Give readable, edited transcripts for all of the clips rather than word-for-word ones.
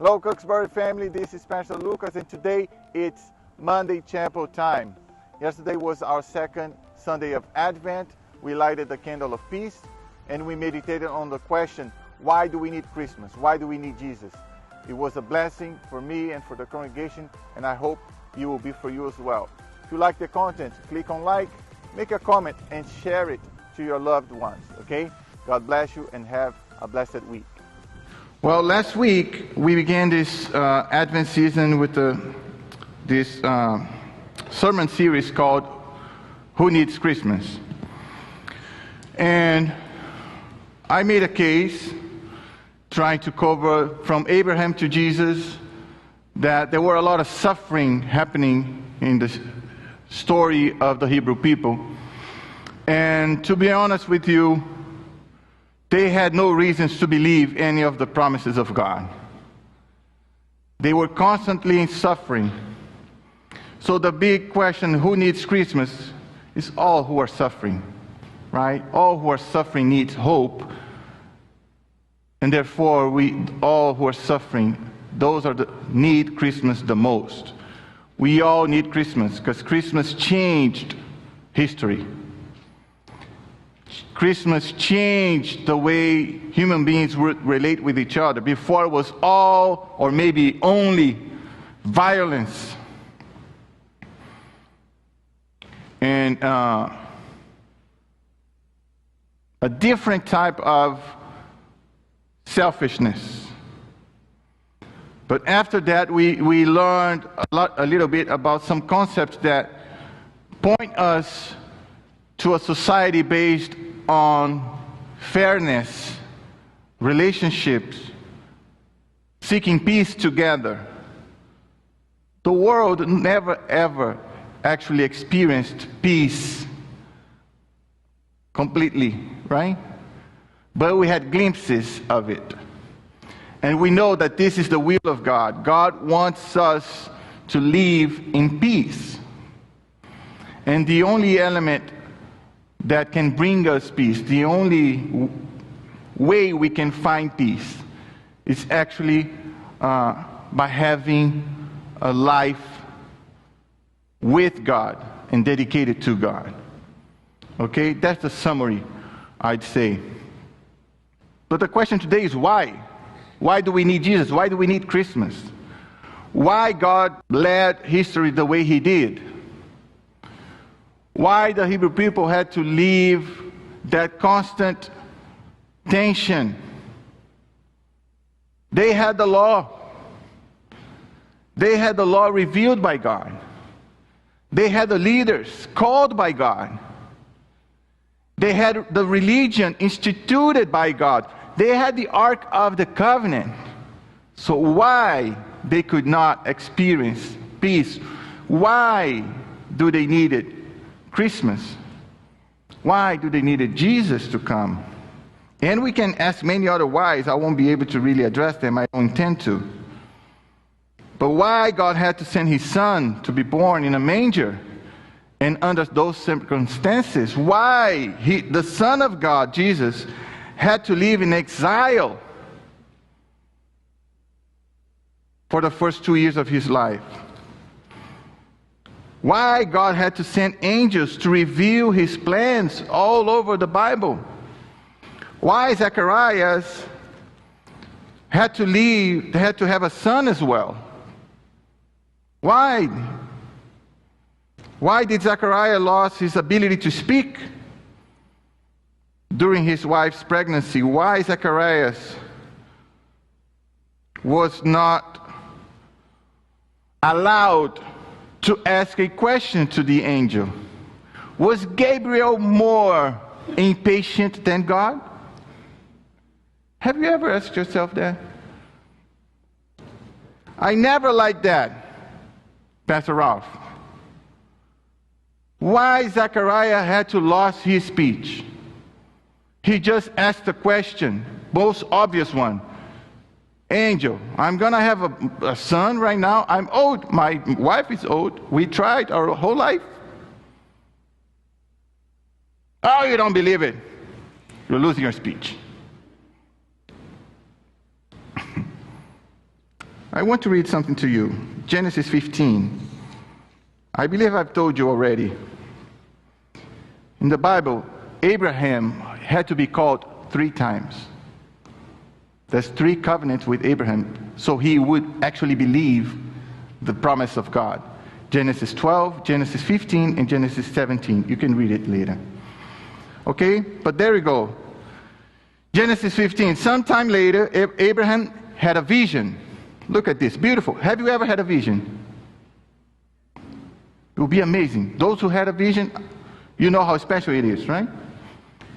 Hello, Cokesbury family. This is Pastor Lucas, and today it's Monday Chapel time. Yesterday was our second Sunday of Advent. We lighted the candle of peace, and we meditated on the question, why do we need Christmas? Why do we need Jesus? It was a blessing for me and for the congregation, and I hope it will be for you as well. If you like the content, click on like, make a comment, and share it to your loved ones, okay? God bless you, and have a blessed week. Well, last week we began this Advent season with this sermon series called Who Needs Christmas? And I made a case trying to cover from Abraham to Jesus that there were a lot of suffering happening in the story of the Hebrew people. And to be honest with you, they had no reasons to believe any of the promises of God. They were constantly in suffering. So the big question, who needs Christmas, is all who are suffering, right? All who are suffering need hope. And therefore, all who are suffering, those are need Christmas the most. We all need Christmas because Christmas changed history. Christmas changed the way human beings would relate with each other. Before it was all, or maybe only, violence. And a different type of selfishness. But after that, we learned a little bit about some concepts that point us to a society based on fairness, relationships, seeking peace together. The world never ever actually experienced peace completely, right? But we had glimpses of it. And we know that this is the will of God. God wants us to live in peace. And the only element that can bring us peace, the only way we can find peace, is actually by having a life with God and dedicated to God. Okay, that's the summary, I'd say. But the question today is why? Why do we need Jesus? Why do we need Christmas? Why God led history the way He did? Why the Hebrew people had to live that constant tension? They had the law. They had the law revealed by God. They had the leaders called by God. They had the religion instituted by God. They had the Ark of the Covenant. So why they could not experience peace? Why do they need it? Christmas. Why do they need Jesus to come? And we can ask many other whys. I won't be able to really address them. I don't intend to. But why God had to send His Son to be born in a manger? And under those circumstances, why the Son of God, Jesus, had to live in exile for the first 2 years of His life? Why God had to send angels to reveal His plans all over the Bible? Why Zacharias had to have a son as well? Why? Why did Zachariah lose his ability to speak during his wife's pregnancy? Why Zacharias was not allowed to ask a question to the angel? Was Gabriel more impatient than God? Have you ever asked yourself that? I never liked that, Pastor Ralph. Why Zachariah had to lose his speech? He just asked the question, most obvious one. Angel, I'm going to have a son right now. I'm old. My wife is old. We tried our whole life. Oh, you don't believe it. You're losing your speech. I want to read something to you. Genesis 15. I believe I've told you already. In the Bible, Abraham had to be called 3 times. There's 3 covenants with Abraham, so he would actually believe the promise of God. Genesis 12, Genesis 15, and Genesis 17. You can read it later. Okay? But there we go. Genesis 15. Sometime later, Abraham had a vision. Look at this. Beautiful. Have you ever had a vision? It will be amazing. Those who had a vision, you know how special it is, right?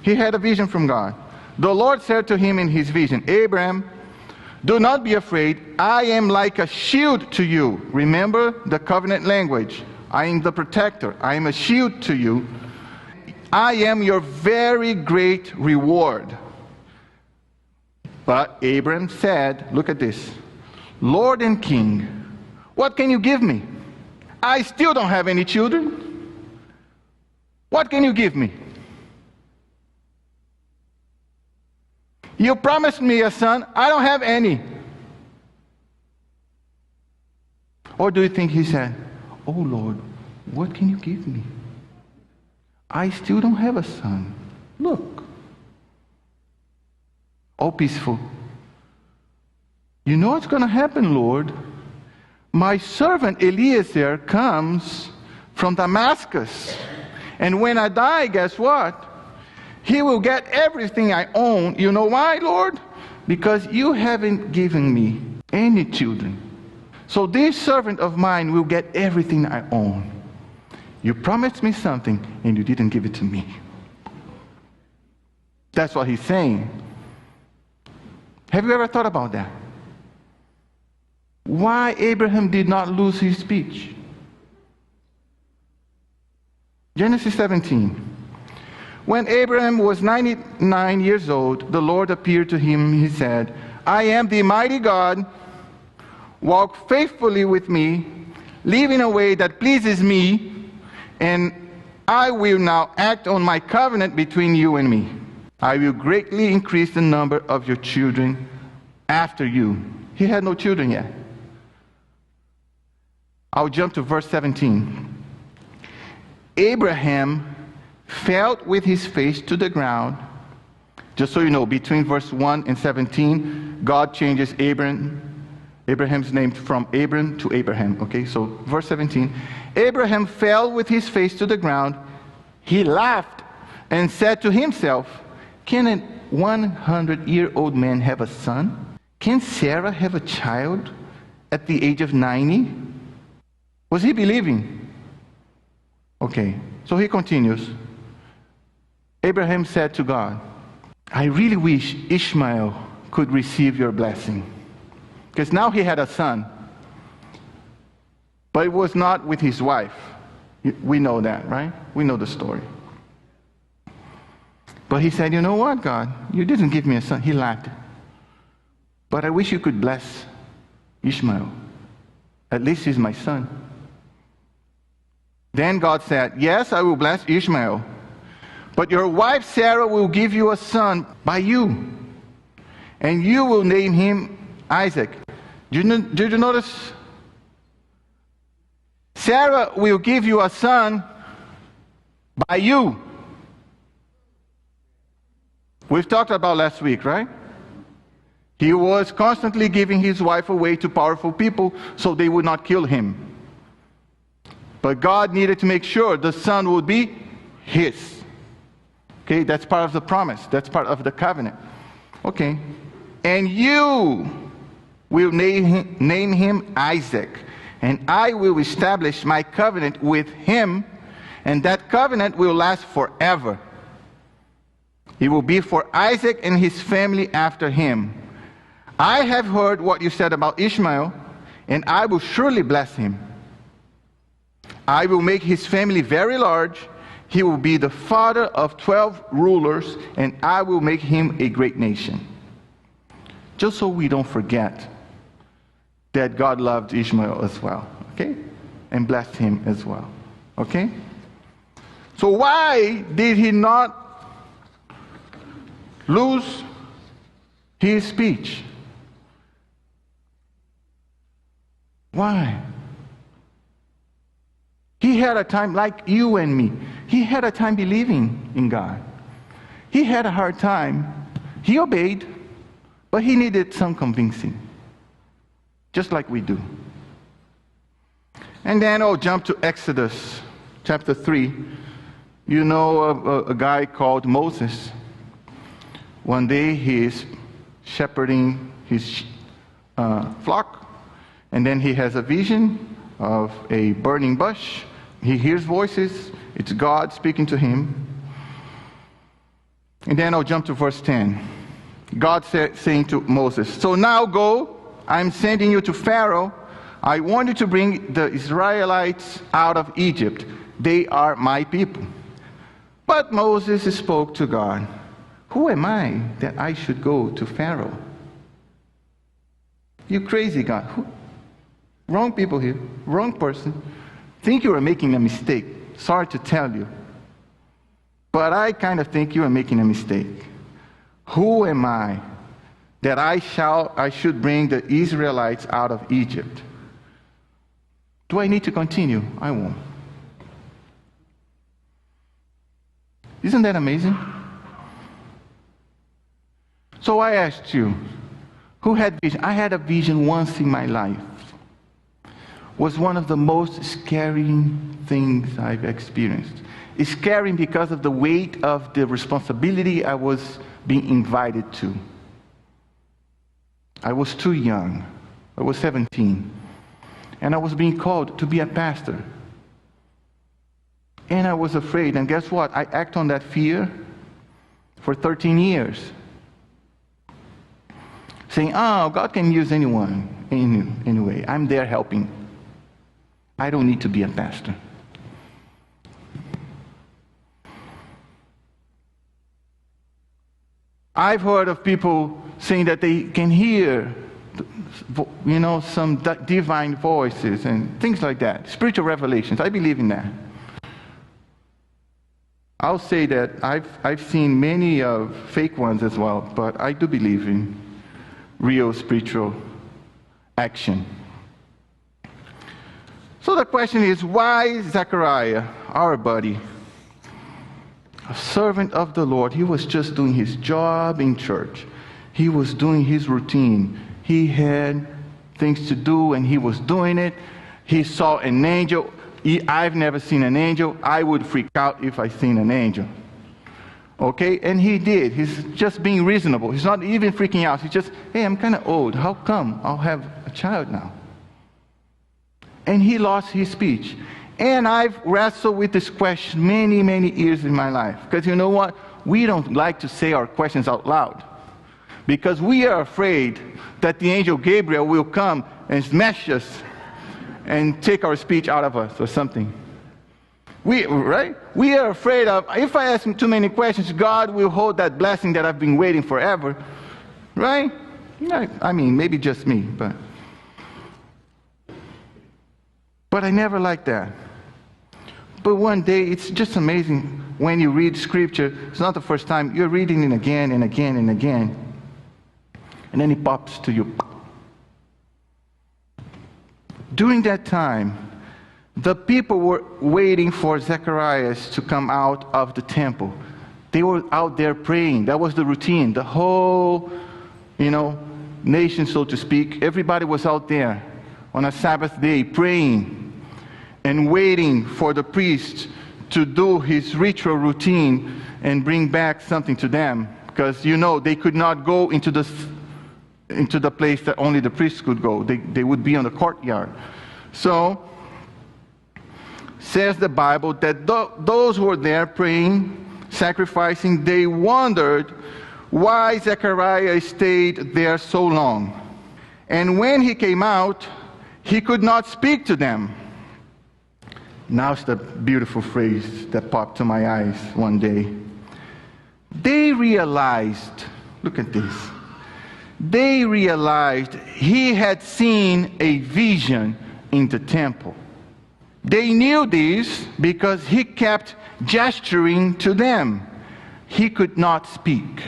He had a vision from God. The Lord said to him in his vision, Abraham, do not be afraid. I am like a shield to you. Remember the covenant language. I am the protector. I am a shield to you. I am your very great reward. But Abraham said, look at this, Lord and King, what can you give me? I still don't have any children. What can you give me? You promised me a son. I don't have any. Or do you think he said, oh Lord, what can you give me? I still don't have a son. Look. All peaceful. You know what's going to happen, Lord? My servant Eliezer comes from Damascus. And when I die, guess what? He will get everything I own. You know why, Lord? Because you haven't given me any children. So this servant of mine will get everything I own. You promised me something and you didn't give it to me. That's what he's saying. Have you ever thought about that? Why Abraham did not lose his speech? Genesis 17. When Abraham was 99 years old, the Lord appeared to him. He said, I am the mighty God. Walk faithfully with me, live in a way that pleases me, and I will now act on my covenant between you and me. I will greatly increase the number of your children after you. He had no children yet. I'll jump to verse 17. Abraham fell with his face to the ground. Just so you know, between verse 1 and 17, God changes Abraham's name from Abram to Abraham. Okay, so verse 17. Abraham fell with his face to the ground. He laughed and said to himself, can a 100-year-old man have a son? Can Sarah have a child at the age of 90? Was he believing? Okay, so he continues. Abraham said to God, I really wish Ishmael could receive your blessing. Because now he had a son. But it was not with his wife. We know that, right? We know the story. But he said, you know what, God? You didn't give me a son. He laughed. But I wish you could bless Ishmael. At least he's my son. Then God said, yes, I will bless Ishmael. But your wife Sarah will give you a son by you. And you will name him Isaac. Did you notice? Sarah will give you a son by you. We've talked about last week, right? He was constantly giving his wife away to powerful people so they would not kill him. But God needed to make sure the son would be his. Okay, that's part of the promise. That's part of the covenant. Okay. And you will name him Isaac. And I will establish my covenant with him. And that covenant will last forever. It will be for Isaac and his family after him. I have heard what you said about Ishmael, and I will surely bless him. I will make his family very large. He will be the father of 12 rulers, and I will make him a great nation. Just so we don't forget that God loved Ishmael as well, okay? And blessed him as well, okay? So why did he not lose his speech? Why? He had a time like you and me. He had a time believing in God. He had a hard time. He obeyed, but he needed some convincing, just like we do. And then I'll jump to Exodus chapter 3. You know a guy called Moses. One day he is shepherding his flock, and then he has a vision of a burning bush. He hears voices. It's God speaking to him. And then I'll jump to verse 10. God saying to Moses, "So now go, I'm sending you to Pharaoh. I want you to bring the Israelites out of Egypt. They are my people." But Moses spoke to God, "Who am I that I should go to Pharaoh?" You crazy God. Wrong people here. Wrong person. Think you are making a mistake. Sorry to tell you. But I kind of think you are making a mistake. Who am I that I should bring the Israelites out of Egypt? Do I need to continue? I won't. Isn't that amazing? So I asked you, who had vision? I had a vision once in my life. Was one of the most scary things I've experienced. It's scary because of the weight of the responsibility I was being invited to. I was too young. I was 17. And I was being called to be a pastor. And I was afraid. And guess what? I act on that fear for 13 years. Saying, oh, God can use anyone. Anyway, I'm there helping. I don't need to be a pastor. I've heard of people saying that they can hear, some divine voices and things like that. Spiritual revelations. I believe in that. I'll say that I've seen many fake ones as well, but I do believe in real spiritual action. So the question is, why Zechariah, our buddy, a servant of the Lord, he was just doing his job in church. He was doing his routine. He had things to do and he was doing it. He saw an angel. I've never seen an angel. I would freak out if I seen an angel. Okay? And he did. He's just being reasonable. He's not even freaking out. He's just, hey, I'm kind of old. How come I'll have a child now? And he lost his speech. And I've wrestled with this question many, many years in my life. Because you know what? We don't like to say our questions out loud. Because we are afraid that the angel Gabriel will come and smash us and take our speech out of us or something. Right? We are afraid of, if I ask him too many questions, God will hold that blessing that I've been waiting forever. Right? I mean, maybe just me, but I never liked that. But one day, it's just amazing when you read Scripture. It's not the first time. You're reading it again and again and again. And then it pops to you. During that time, the people were waiting for Zacharias to come out of the temple. They were out there praying. That was the routine. The whole, nation, so to speak, everybody was out there on a Sabbath day praying and waiting for the priest to do his ritual routine and bring back something to them. Because, they could not go into the place that only the priest could go. They would be on the courtyard. So, says the Bible that those who were there praying, sacrificing, they wondered why Zechariah stayed there so long. And when he came out, he could not speak to them. Now's the beautiful phrase that popped to my eyes one day. They realized, look at this. They realized he had seen a vision in the temple. They knew this because he kept gesturing to them. He could not speak.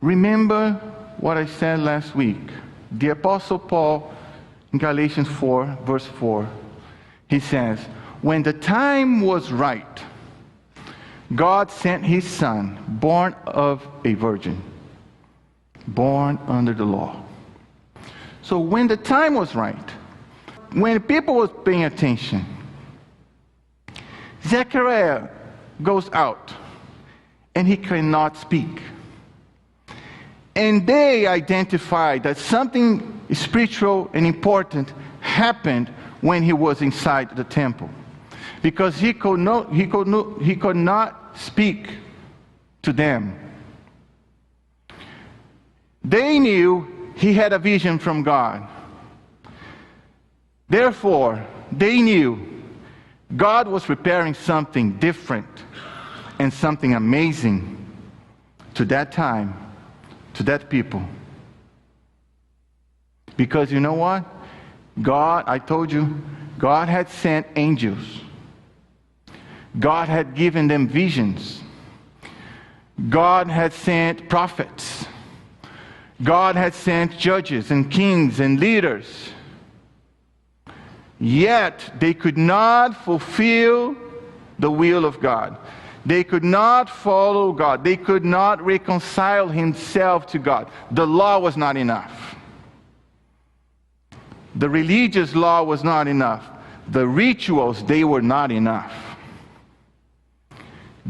Remember what I said last week. The Apostle Paul, in Galatians 4, verse 4, he says, when the time was right, God sent his Son, born of a virgin, born under the law. So when the time was right, when people was paying attention, Zechariah goes out and he cannot speak. And they identified that something spiritual and important happened when he was inside the temple. Because he could not speak to them. They knew he had a vision from God. Therefore, they knew God was preparing something different and something amazing to that time, to that people. Because you know what? God, I told you, God had sent angels. God had given them visions. God had sent prophets. God had sent judges and kings and leaders. Yet they could not fulfill the will of God. They could not follow God. They could not reconcile himself to God. The law was not enough. The religious law was not enough. The rituals, they were not enough.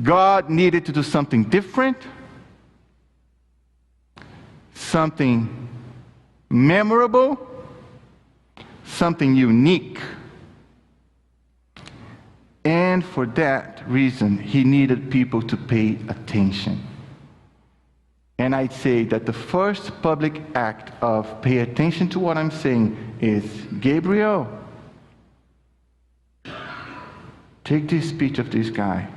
God needed to do something different, something memorable, something unique. And for that reason, he needed people to pay attention. And I'd say that the first public act of pay attention to what I'm saying is, Gabriel, take this speech of this guy.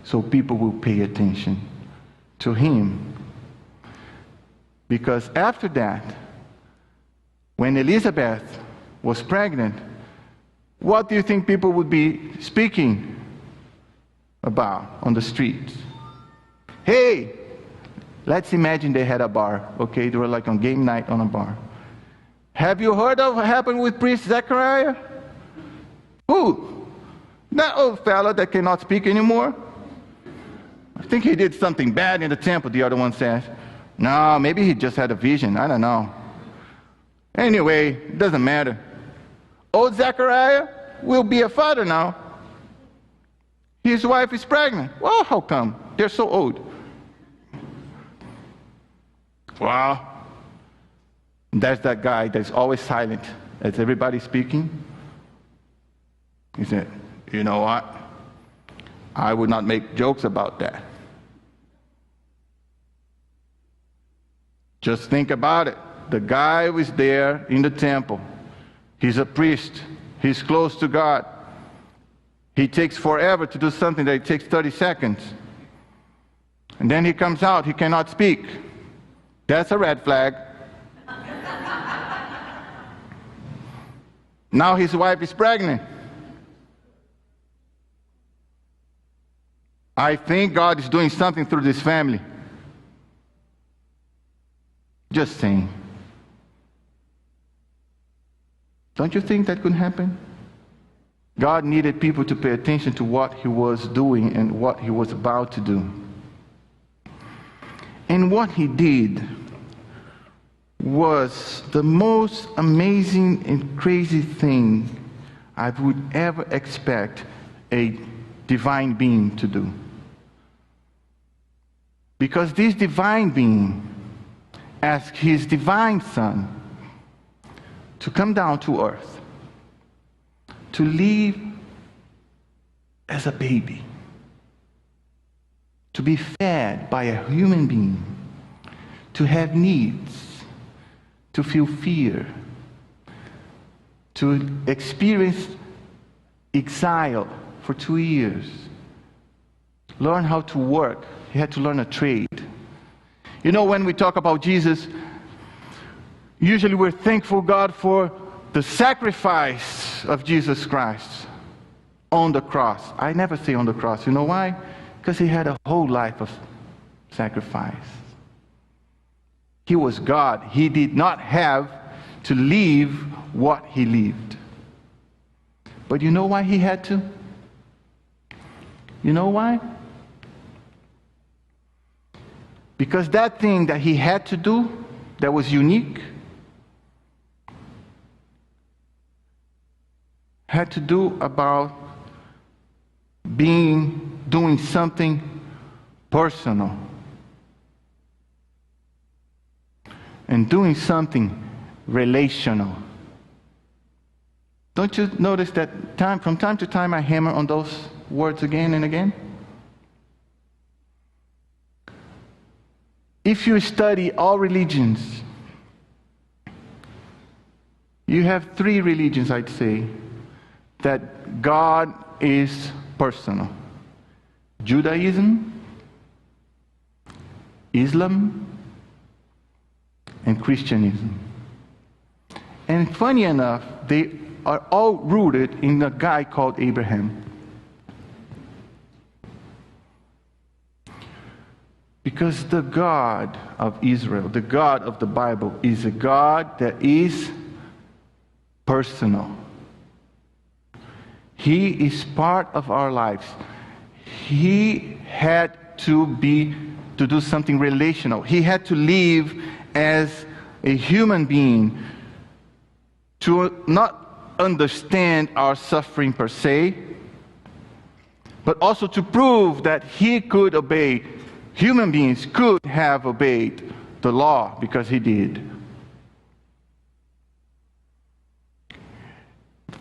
So people will pay attention to him. Because after that, when Elizabeth was pregnant, what do you think people would be speaking about on the streets? Hey, let's imagine they had a bar, okay? They were like on game night on a bar. Have you heard of what happened with priest Zechariah? Who? That old fella that cannot speak anymore? I think he did something bad in the temple, the other one says. No, maybe he just had a vision. I don't know. Anyway, it doesn't matter. Old Zechariah will be a father now. His wife is pregnant. Well, how come? They're so old. Wow. There's that guy that's always silent as everybody's speaking. He said, you know what? I would not make jokes about that. Just think about it. The guy was there in the temple. He's a priest. He's close to God. He takes forever to do something that it takes 30 seconds. And then he comes out, he cannot speak. That's a red flag. Now his wife is pregnant. I think God is doing something through this family. Just saying. Don't you think that could happen? God needed people to pay attention to what he was doing and what he was about to do. And what he did was the most amazing and crazy thing I would ever expect a divine being to do. Because this divine being asked his divine Son to come down to earth, to live as a baby, to be fed by a human being, to have needs, to feel fear, to experience exile for 2 years, learn how to work. He had to learn a trade. You know, when we talk about Jesus, usually we're thankful God for the sacrifice of Jesus Christ on the cross. I never say on the cross. You know why? Because he had a whole life of sacrifice. He was God. He did not have to live what he lived. But you know why he had to? You know why? Because that thing that he had to do, that was unique, had to do about doing something personal. And doing something relational. Don't you notice that from time to time I hammer on those words again and again? If you study all religions, you have three religions, I'd say, that God is personal. Judaism, Islam, and Christianism. And funny enough, they are all rooted in a guy called Abraham. Because the God of Israel, the God of the Bible, is a God that is personal. He is part of our lives. He had to do something relational. He had to live as a human being to not understand our suffering per se, but also to prove that he could obey. Human beings could have obeyed the law because he did.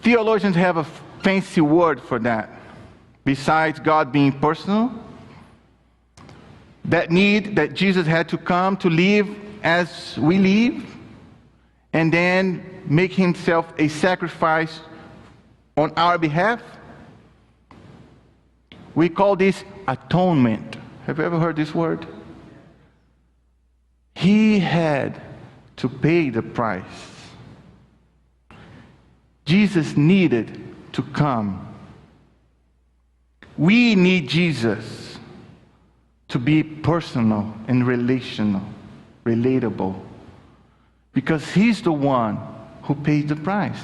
Theologians have a fancy word for that. Besides God being personal, that need that Jesus had to come to live as we live, and then make himself a sacrifice on our behalf. We call this atonement. Have you ever heard this word? He had to pay the price. Jesus needed to come. We need Jesus to be personal and relational, relatable, because he's the one who paid the price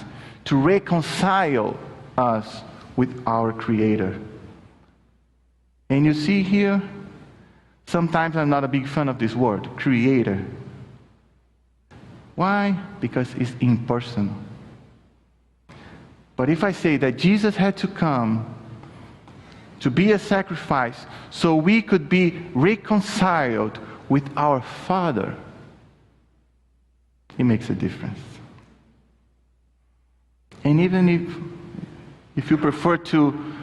to reconcile us with our Creator. And you see here, sometimes I'm not a big fan of this word, Creator. Why? Because it's impersonal. But if I say that Jesus had to come to be a sacrifice so we could be reconciled with our Father, it makes a difference. And even if you prefer to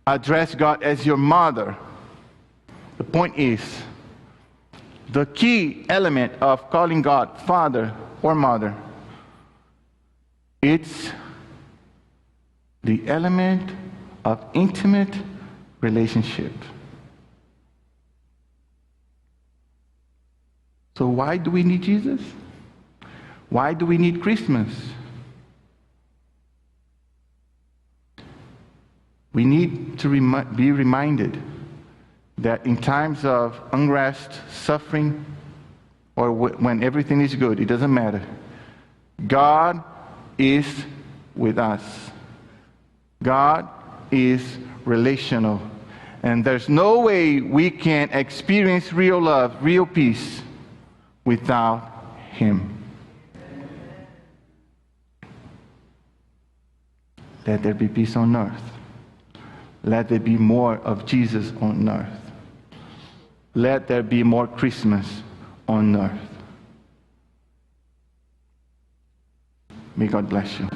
address God as your mother, the point is, the key element of calling God Father or Mother, it's the element of intimate relationship. So why do we need Jesus? Why do we need Christmas? We need to be reminded that in times of unrest, suffering, or when everything is good, it doesn't matter. God is with us. God is relational. And there's no way we can experience real love, real peace, without Him. Let there be peace on earth. Let there be more of Jesus on earth. Let there be more Christmas on earth. May God bless you.